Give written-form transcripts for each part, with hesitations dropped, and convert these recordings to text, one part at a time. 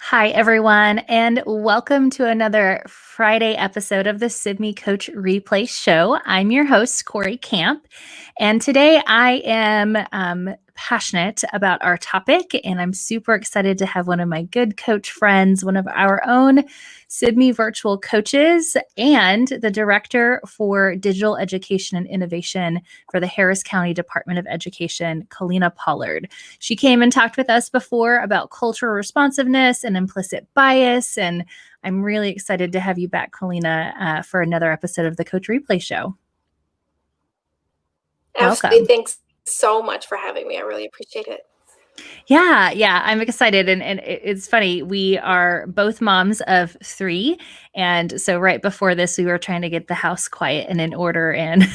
Hi, everyone, and welcome to another Friday episode of the Sibme Coach Replay Show. I'm your host, Cory Camp, and today I am passionate about our topic, and I'm super excited to have one of my good coach friends, one of our own Sibme virtual coaches, and the director for digital education and innovation for the Harris County Department of Education, Colina Poullard. She came and talked with us before about cultural responsiveness and implicit bias, and I'm really excited to have you back, Colina, for another episode of the Coach Replay Show. Absolutely. Welcome. Thanks so much for having me. I really appreciate it. Yeah, I'm excited. And it's funny. We are both moms of 3. And so right before this, we were trying to get the house quiet and in order and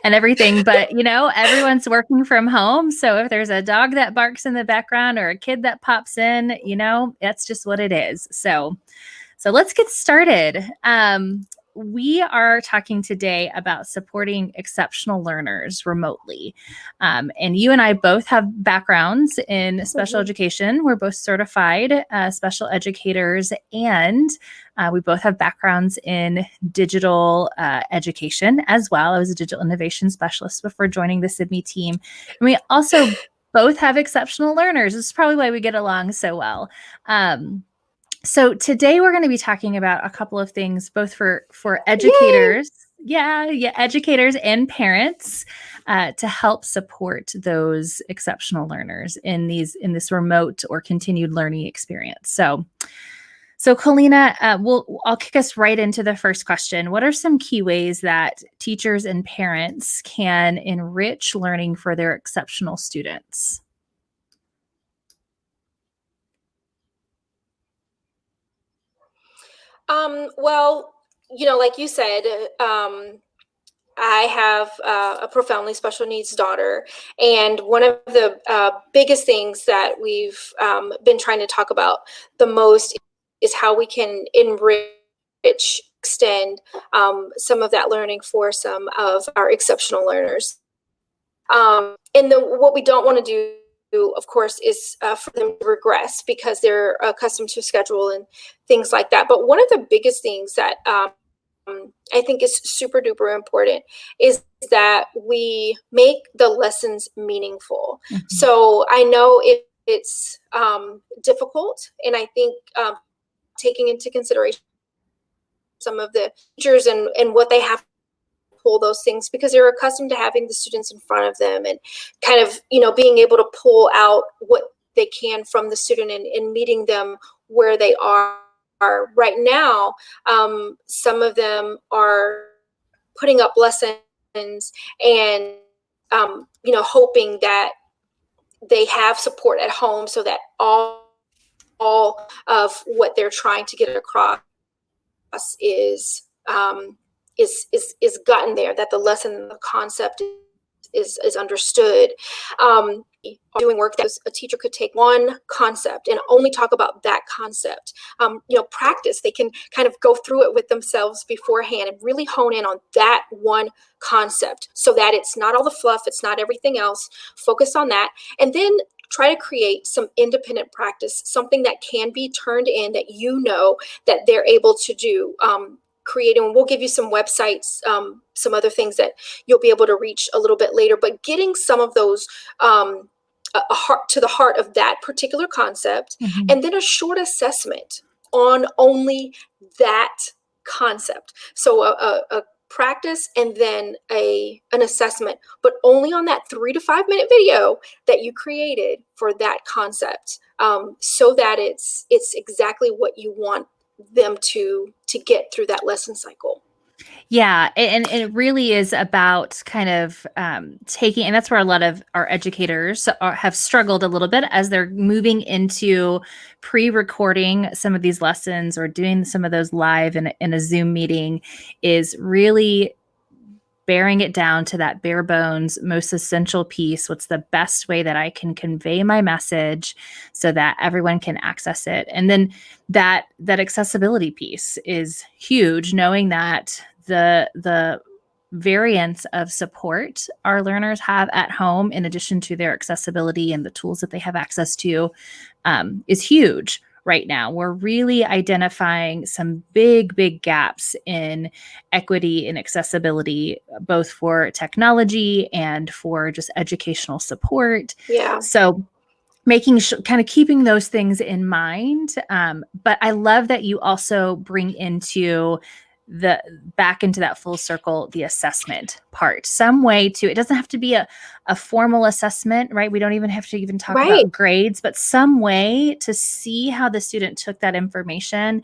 everything. But, everyone's working from home. So if there's a dog that barks in the background or a kid that pops in, that's just what it is. So let's get started. We are talking today about supporting exceptional learners remotely. And you and I both have backgrounds in special education. We're both certified special educators, and we both have backgrounds in digital education as well. I was a digital innovation specialist before joining the Sibme team. And we also both have exceptional learners. This is probably why we get along so well. So today we're going to be talking about a couple of things, both for educators, educators and parents, to help support those exceptional learners in this remote or continued learning experience. So Colina, I'll kick us right into the first question. What are some key ways that teachers and parents can enrich learning for their exceptional students? Well, like you said, I have a profoundly special needs daughter. And one of the biggest things that we've been trying to talk about the most is how we can enrich, extend some of that learning for some of our exceptional learners. What we don't want to do, of course, is for them to regress because they're accustomed to schedule and things like that. But one of the biggest things that I think is super duper important is that we make the lessons meaningful. Mm-hmm. So I know it's difficult, and I think taking into consideration some of the teachers and what they have pull those things, because they're accustomed to having the students in front of them and kind of, being able to pull out what they can from the student and meeting them where they are. Right now, some of them are putting up lessons and, hoping that they have support at home so that all of what they're trying to get across is gotten there, that the lesson, the concept is understood. Doing work that a teacher could take one concept and only talk about that concept. Practice. They can kind of go through it with themselves beforehand and really hone in on that one concept so that it's not all the fluff, it's not everything else. Focus on that. And then try to create some independent practice, something that can be turned in that that they're able to do. Creating, we'll give you some websites, some other things that you'll be able to reach a little bit later, but getting some of those to the heart of that particular concept, mm-hmm. and then a short assessment on only that concept. So a practice and then an assessment, but only on that 3 to 5 minute video that you created for that concept, so that it's exactly what you want them to get through that lesson cycle. Yeah, and it really is about kind of taking, and that's where a lot of our educators have struggled a little bit as they're moving into pre-recording some of these lessons or doing some of those live in a Zoom meeting, is really bearing it down to that bare bones, most essential piece. What's the best way that I can convey my message so that everyone can access it? And then that accessibility piece is huge, knowing that the variance of support our learners have at home, in addition to their accessibility and the tools that they have access to, is huge. right now. We're really identifying some big gaps in equity and accessibility, both for technology and for just educational support. Yeah. So making sure, kind of keeping those things in mind. But I love that you also bring into back into that full circle, the assessment part, some way to, it doesn't have to be a formal assessment, right? We don't even have to even talk Right. about grades, but some way to see how the student took that information.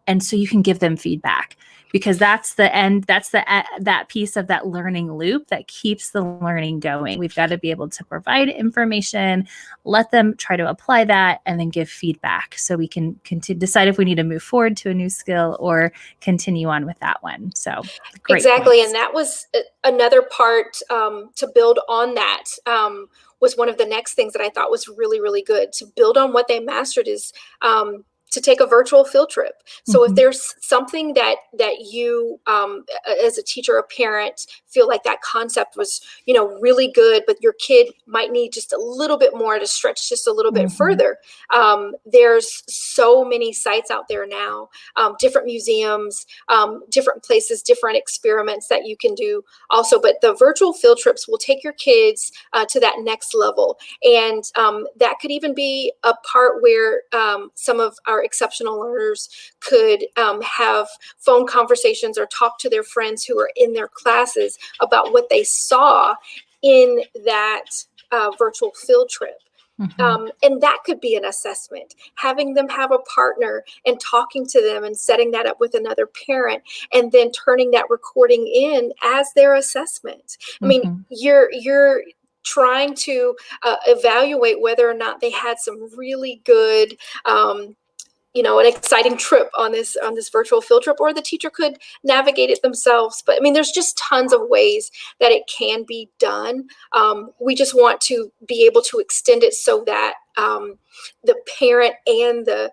And so you can give them feedback, because that's the end, that's that piece of that learning loop that keeps the learning going. We've got to be able to provide information, let them try to apply that, and then give feedback so we can decide if we need to move forward to a new skill or continue on with that one. So great Exactly. points. And that was another part to build on that. Was one of the next things that I thought was really, really good to build on what they mastered is to take a virtual field trip. So if there's something that you as a teacher or parent feel like that concept was, really good, but your kid might need just a little bit more to stretch just a little bit further. There's so many sites out there now, different museums, different places, different experiments that you can do also. But the virtual field trips will take your kids to that next level. And that could even be a part where some of our exceptional learners could have phone conversations or talk to their friends who are in their classes about what they saw in that virtual field trip. And that could be an assessment, having them have a partner and talking to them and setting that up with another parent and then turning that recording in as their assessment. I mean, you're trying to evaluate whether or not they had some really good an exciting trip on this virtual field trip, or the teacher could navigate it themselves. But I mean, there's just tons of ways that it can be done. We just want to be able to extend it so that the parent and the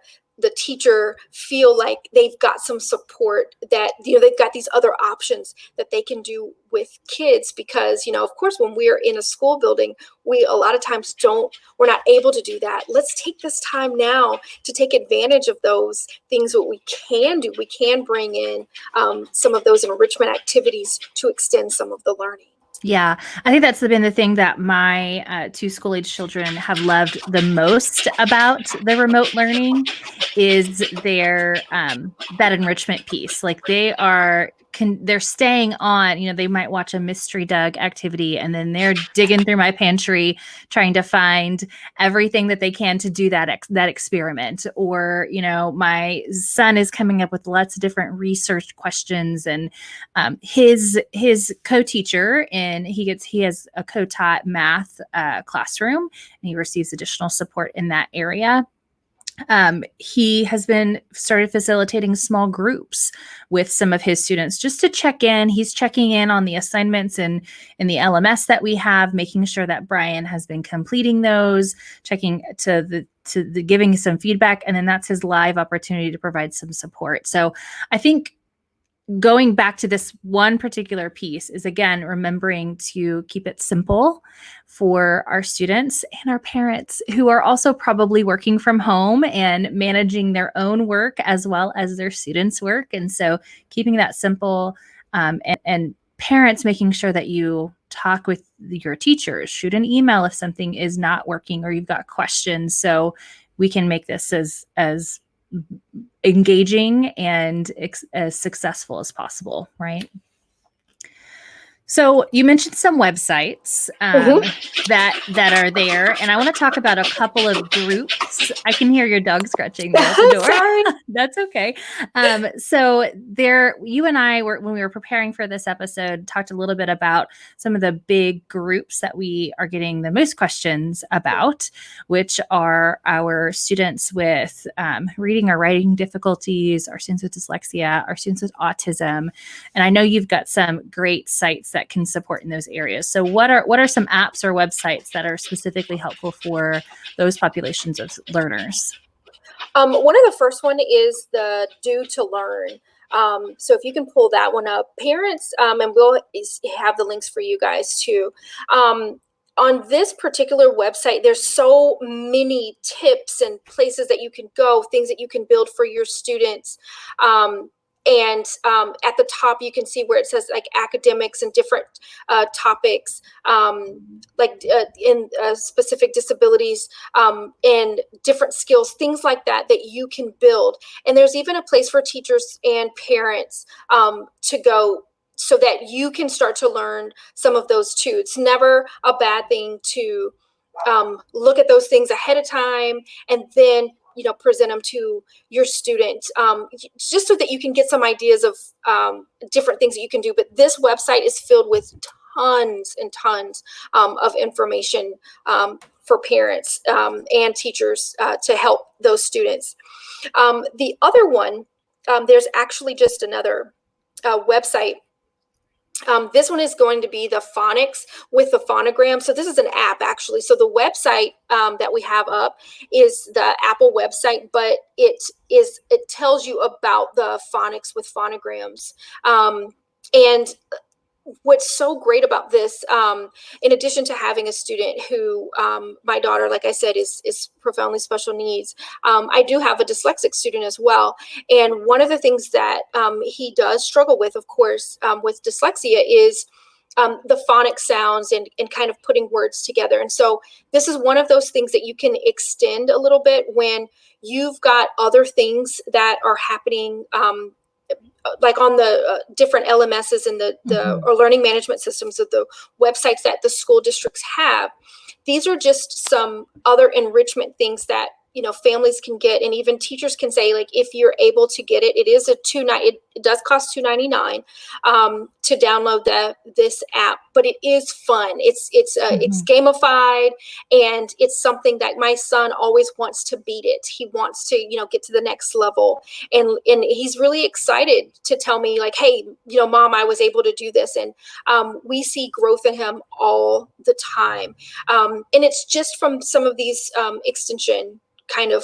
teacher feel like they've got some support, that they've got these other options that they can do with kids. Because of course, when we're in a school building, we a lot of times we're not able to do that. Let's take this time now to take advantage of those things. What we can do, we can bring in some of those enrichment activities to extend some of the learning. Yeah, I think that's been the thing that my two school-age children have loved the most about the remote learning is their that enrichment piece. Like they're staying on, they might watch a Mystery Dug activity and then they're digging through my pantry trying to find everything that they can to do that experiment. Or, my son is coming up with lots of different research questions, and his co-teacher, and he has a co-taught math classroom, and he receives additional support in that area. He has been started facilitating small groups with some of his students just to check in. He's checking in on the assignments in the LMS that we have, making sure that Brian has been completing those, checking to the giving some feedback, and then that's his live opportunity to provide some support. So I think going back to this one particular piece is, again, remembering to keep it simple for our students and our parents, who are also probably working from home and managing their own work as well as their students' work. And so keeping that simple, and parents making sure that you talk with your teachers, shoot an email if something is not working or you've got questions, so we can make this as engaging and as successful as possible, right? So you mentioned some websites that are there, and I want to talk about a couple of groups. I can hear your dog scratching there at the door. Sorry. That's okay. So you and I were, when we were preparing for this episode, talked a little bit about some of the big groups that we are getting the most questions about, which are our students with reading or writing difficulties, our students with dyslexia, our students with autism. And I know you've got some great sites that can support in those areas. So what are some apps or websites that are specifically helpful for those populations of learners? One of the first one is the Do to Learn. So if you can pull that one up, parents, and we'll have the links for you guys too. on this particular website, there's so many tips and places that you can go, things that you can build for your students. And at the top, you can see where it says like academics and different topics, in specific disabilities and different skills, things like that you can build. And there's even a place for teachers and parents to go so that you can start to learn some of those too. It's never a bad thing to look at those things ahead of time and then present them to your students, just so that you can get some ideas of different things that you can do. But this website is filled with tons and tons of information for parents and teachers to help those students. The other one, there's actually just another website. This one is going to be the phonics with the phonogram. So this is an app, actually. So the website that we have up is the Apple website, but it tells you about the phonics with phonograms. And what's so great about this, in addition to having a student who, my daughter, like I said, is profoundly special needs, I do have a dyslexic student as well. And one of the things that he does struggle with, of course, with dyslexia is the phonic sounds and kind of putting words together. And so this is one of those things that you can extend a little bit when you've got other things that are happening, like on the different LMSs and the or learning management systems of the websites that the school districts have. These are just some other enrichment things that families can get, and even teachers can say, like, if you're able to get it, it does cost $2.99 to download this app, but it is fun. It's gamified, and it's something that my son always wants to beat it. He wants to get to the next level, and he's really excited to tell me, like, hey, Mom, I was able to do this, and we see growth in him all the time, and it's just from some of these extension kind of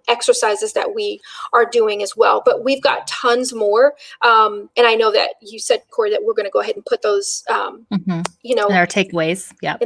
exercises that we are doing as well. But we've got tons more. And I know that you said, Cory, that we're going to go ahead and put those, in our takeaways. Yeah.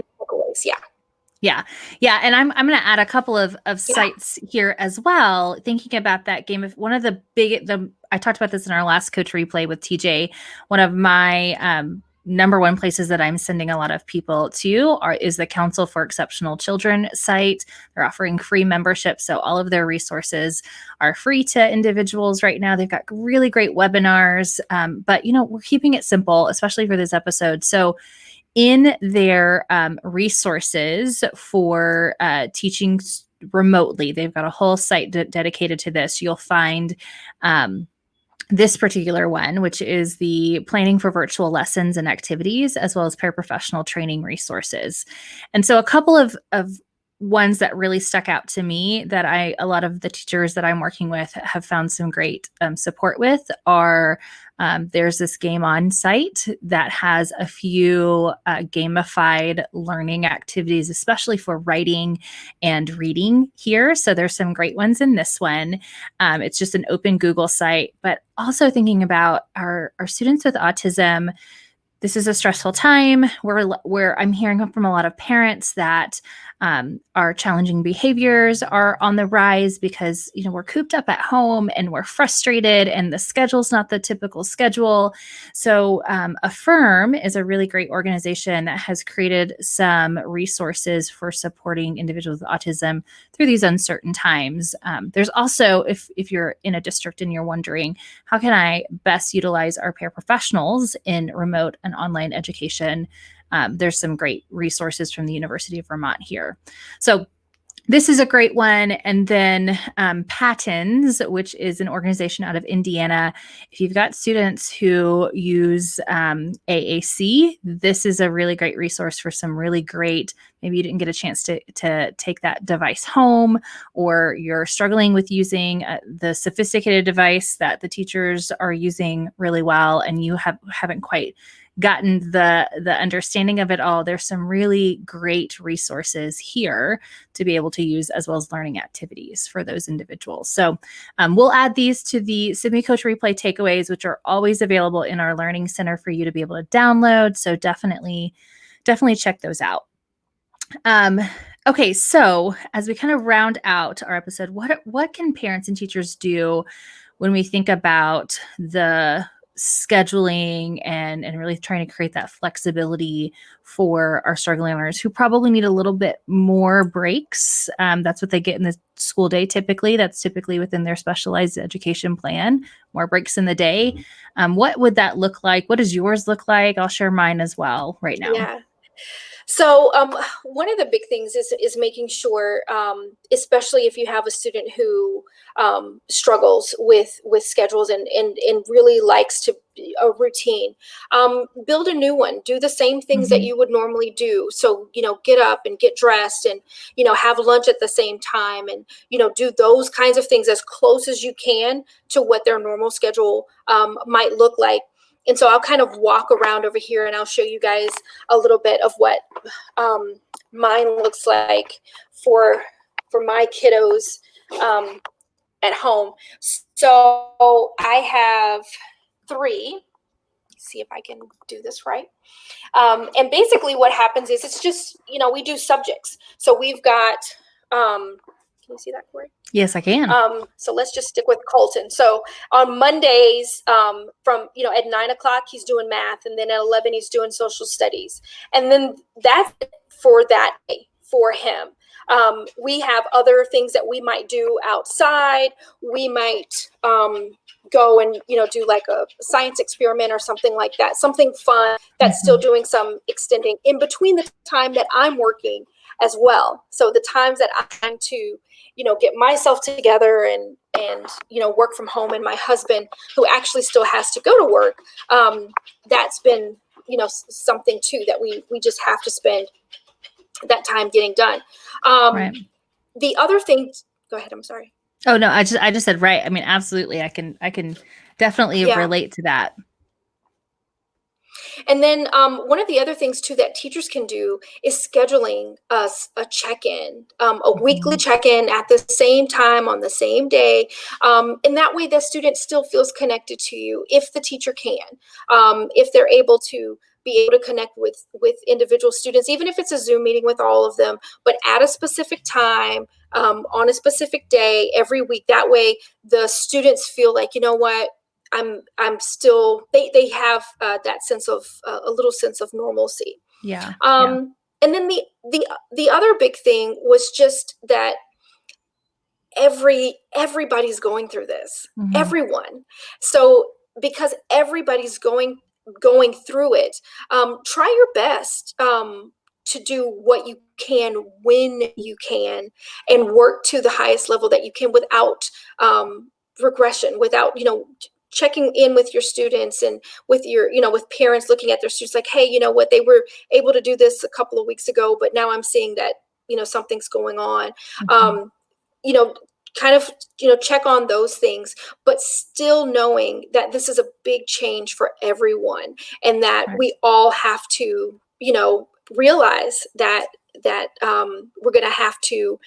Yeah. And I'm going to add a couple of sites here as well, thinking about that game. One of I talked about this in our last coach replay with TJ. One of my number one places that I'm sending a lot of people to is the Council for Exceptional Children site. They're offering free membership. So all of their resources are free to individuals right now. They've got really great webinars, but we're keeping it simple, especially for this episode. So in their resources for teaching remotely, they've got a whole site dedicated to this. You'll find this particular one, which is the planning for virtual lessons and activities, as well as paraprofessional training resources. And so a couple of ones that really stuck out to me that a lot of the teachers that I'm working with have found some great support with are there's this Game On site that has a few gamified learning activities, especially for writing and reading here. So there's some great ones in this one. It's just an open Google site, but also thinking about our students with autism. This is a stressful time where I'm hearing from a lot of parents that our challenging behaviors are on the rise because, we're cooped up at home and we're frustrated and the schedule's not the typical schedule. So Affirm is a really great organization that has created some resources for supporting individuals with autism through these uncertain times. There's also, if you're in a district and you're wondering, how can I best utilize our paraprofessionals in remote and online education? There's some great resources from the University of Vermont here. So this is a great one. And then Patins, which is an organization out of Indiana. If you've got students who use AAC, this is a really great resource for some really great, maybe you didn't get a chance to take that device home, or you're struggling with using the sophisticated device that the teachers are using really well, and you haven't quite gotten the understanding of it all. There's some really great resources here to be able to use, as well as learning activities for those individuals. So we'll add these to the Sibme Coach Replay takeaways, which are always available in our Learning Center for you to be able to download. So definitely check those out. Um, okay, so as we kind of round out our episode, what can parents and teachers do when we think about the scheduling and really trying to create that flexibility for our struggling learners who probably need a little bit more breaks? That's what they get in the school day typically. That's typically within their specialized education plan, more breaks in the day. What would that look like? What does yours look like? I'll share mine as well right now. Yeah. So one of the big things is making sure, especially if you have a student who struggles with schedules and really likes to a routine, build a new one. Do the same things that you would normally do. So get up and get dressed, and have lunch at the same time, and do those kinds of things as close as you can to what their normal schedule might look like. And so I'll kind of walk around over here and I'll show you guys a little bit of what mine looks like for my kiddos at home. So I have 3. Let's see if I can do this right. And basically what happens is it's just, we do subjects. So we've got, can you see that, Cory? Yes, I can. So let's just stick with Colton. So on Mondays, from at 9:00 he's doing math, and then at 11 he's doing social studies, and then that's for that day for him. We have other things that we might do outside. We might go and do like a science experiment or something like that, something fun that's still doing some extending in between the time that I'm working as well. So the times that I'm trying to get myself together and work from home, and my husband, who actually still has to go to work, that's been something too that we just have to spend that time getting done. Right. The other thing, go ahead, I'm sorry. Oh no, I just said right. I mean, absolutely. I can definitely relate to that. And then one of the other things too that teachers can do is scheduling us a check-in, a weekly check-in at the same time on the same day. And that way the student still feels connected to you if the teacher can, if they're able to be able to connect with individual students, even if it's a Zoom meeting with all of them, but at a specific time, on a specific day every week. That way the students feel like, what, I'm still, they have that sense of a little sense of normalcy. Yeah. And then the other big thing was just that everybody's going through this, everyone. So because everybody's going through it, try your best to do what you can when you can, and work to the highest level that you can without regression, without checking in with your students and with your, with parents looking at their students like, hey, what, they were able to do this a couple of weeks ago, but now I'm seeing that, something's going on. Kind of, check on those things, but still knowing that this is a big change for everyone, and that we all have to, realize that we're going to have to,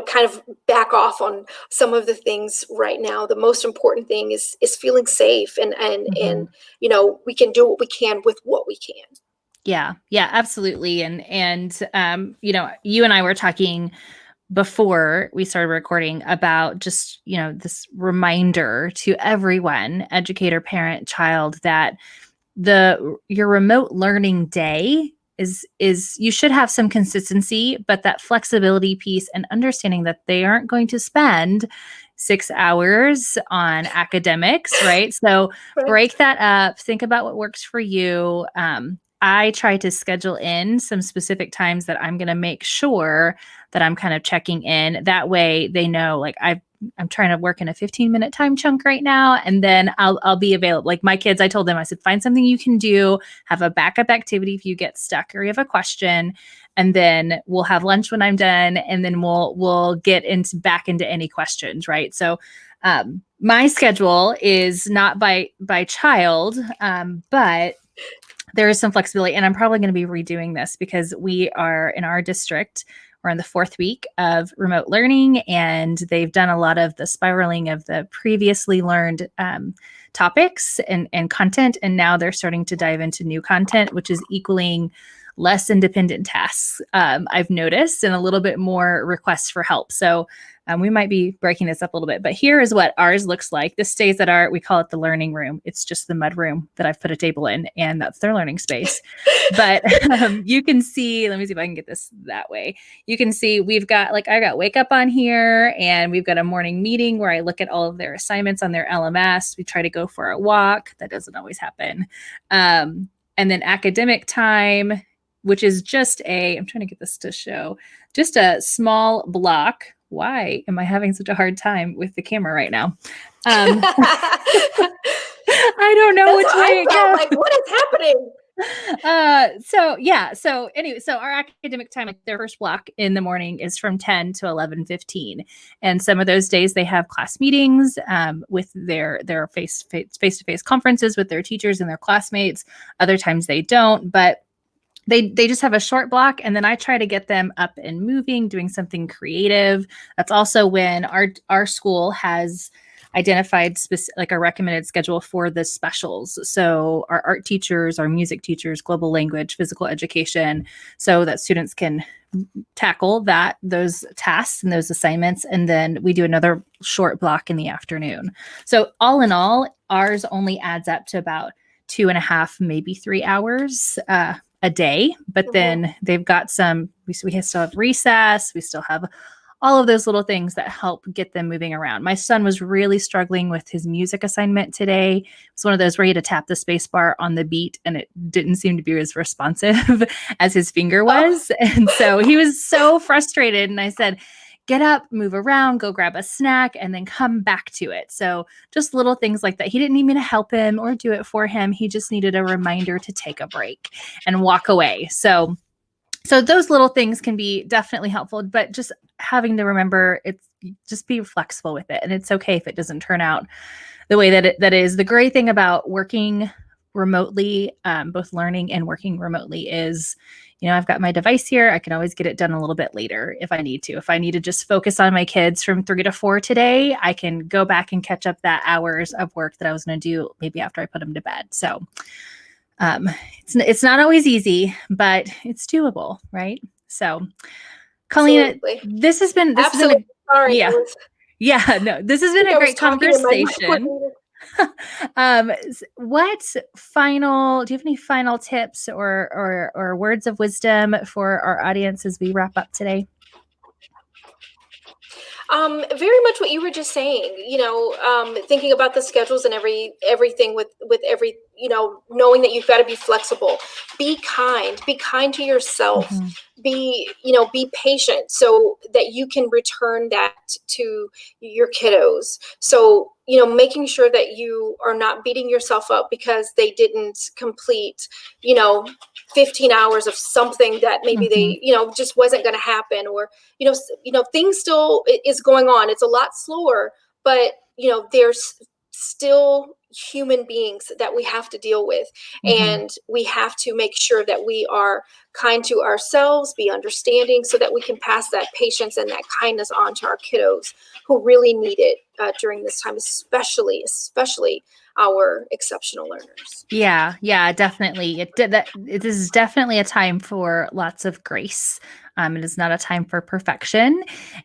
kind of back off on some of the things right now. The most important thing is feeling safe, and we can do what we can with what we can. Yeah, absolutely. And you and I were talking before we started recording about just, this reminder to everyone, educator, parent, child, that your remote learning day is you should have some consistency, but that flexibility piece and understanding that they aren't going to spend 6 hours on academics, right? So break that up, think about what works for you. I try to schedule in some specific times that I'm going to make sure that I'm kind of checking in. That way they know, like, I'm trying to work in a 15-minute time chunk right now, and then I'll be available. Like my kids, I told them, I said, find something you can do, have a backup activity if you get stuck or you have a question, and then we'll have lunch when I'm done, and then we'll get back into any questions, right? So my schedule is not by child, but there is some flexibility, and I'm probably going to be redoing this because we are in our district. We're in the 4th week of remote learning, and they've done a lot of the spiraling of the previously learned topics and content. And now they're starting to dive into new content, which is equaling less independent tasks, I've noticed, and a little bit more requests for help. So we might be breaking this up a little bit, but here is what ours looks like. This stays at we call it the learning room. It's just the mud room that I've put a table in, and that's their learning space. But you can see, let me see if I can get this that way. You can see we've got, like, I got wake up on here, and we've got a morning meeting where I look at all of their assignments on their LMS. We try to go for a walk. That doesn't always happen. And then academic time, which is just I'm trying to get this to show, just a small block. Why am I having such a hard time with the camera right now? I don't know which way it goes. Like, what is happening? So anyway, so our academic time, like their first block in the morning, is from 10 to 11:15. And some of those days they have class meetings with their face-to-face conferences with their teachers and their classmates. Other times they don't, but they just have a short block, and then I try to get them up and moving, doing something creative. That's also when our school has identified like a recommended schedule for the specials. So our art teachers, our music teachers, global language, physical education, so that students can tackle those tasks and those assignments. And then we do another short block in the afternoon. So all in all, ours only adds up to about 2.5, maybe 3 hours a day, but then they've got we still have recess. We still have all of those little things that help get them moving around. My son was really struggling with his music assignment today. It's one of those where he had to tap the space bar on the beat, and it didn't seem to be as responsive as his finger was. And so he was so frustrated. And I said, get up, move around, go grab a snack, and then come back to it. So just little things like that. He didn't need me to help him or do it for him. He just needed a reminder to take a break and walk away. So those little things can be definitely helpful, but just having to remember, just be flexible with it. And it's okay if it doesn't turn out the way that is. The great thing about working remotely, both learning and working remotely, is, I've got my device here. I can always get it done a little bit later if I need to. If I need to just focus on my kids from 3 to 4 today, I can go back and catch up that hours of work that I was going to do maybe after I put them to bed. So it's not always easy, but it's doable, right? So, Colina, this has been no, this has been a great conversation. Do you have any final tips or words of wisdom for our audience as we wrap up today? Very much what you were just saying, thinking about the schedules and everything with every, knowing that you've got to be flexible, be kind to yourself, be patient so that you can return that to your kiddos. So, making sure that you are not beating yourself up because they didn't complete, 15 hours of something that maybe they, just wasn't going to happen, or, things still is going on. It's a lot slower, but, there's still human beings that we have to deal with. And we have to make sure that we are kind to ourselves, be understanding, so that we can pass that patience and that kindness on to our kiddos who really need it during this time, especially our exceptional learners. Yeah, definitely. It is definitely a time for lots of grace. It is not a time for perfection,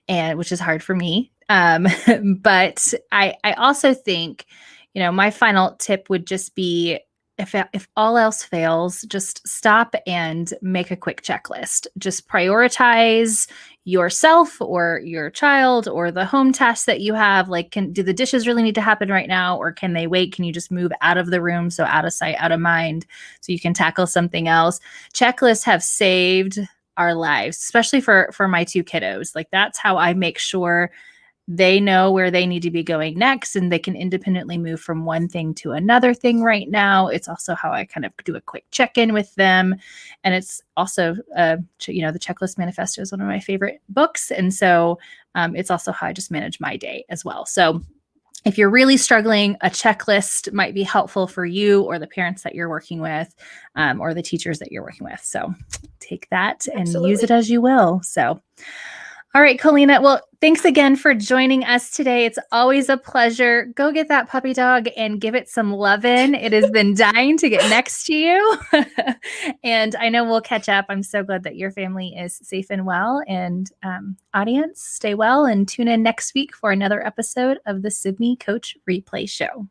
and which is hard for me. But I also think, my final tip would just be, if all else fails, just stop and make a quick checklist. Just prioritize yourself or your child or the home tasks that you have. Like, do the dishes really need to happen right now, or can they wait? Can you just move out of the room, so out of sight, out of mind, so you can tackle something else? Checklists have saved our lives, especially for my 2 kiddos. Like, that's how I make sure they know where they need to be going next, and they can independently move from one thing to another thing right now. It's also how I kind of do a quick check-in with them. And it's also, the Checklist Manifesto is one of my favorite books. And so it's also how I just manage my day as well. So if you're really struggling, a checklist might be helpful for you or the parents that you're working with, or the teachers that you're working with. So take that and use it as you will. So All right, Colina. Well, thanks again for joining us today. It's always a pleasure. Go get that puppy dog and give it some lovin'. It has been dying to get next to you. And I know we'll catch up. I'm so glad that your family is safe and well. And audience, stay well and tune in next week for another episode of the Sibme Coach Replay Show.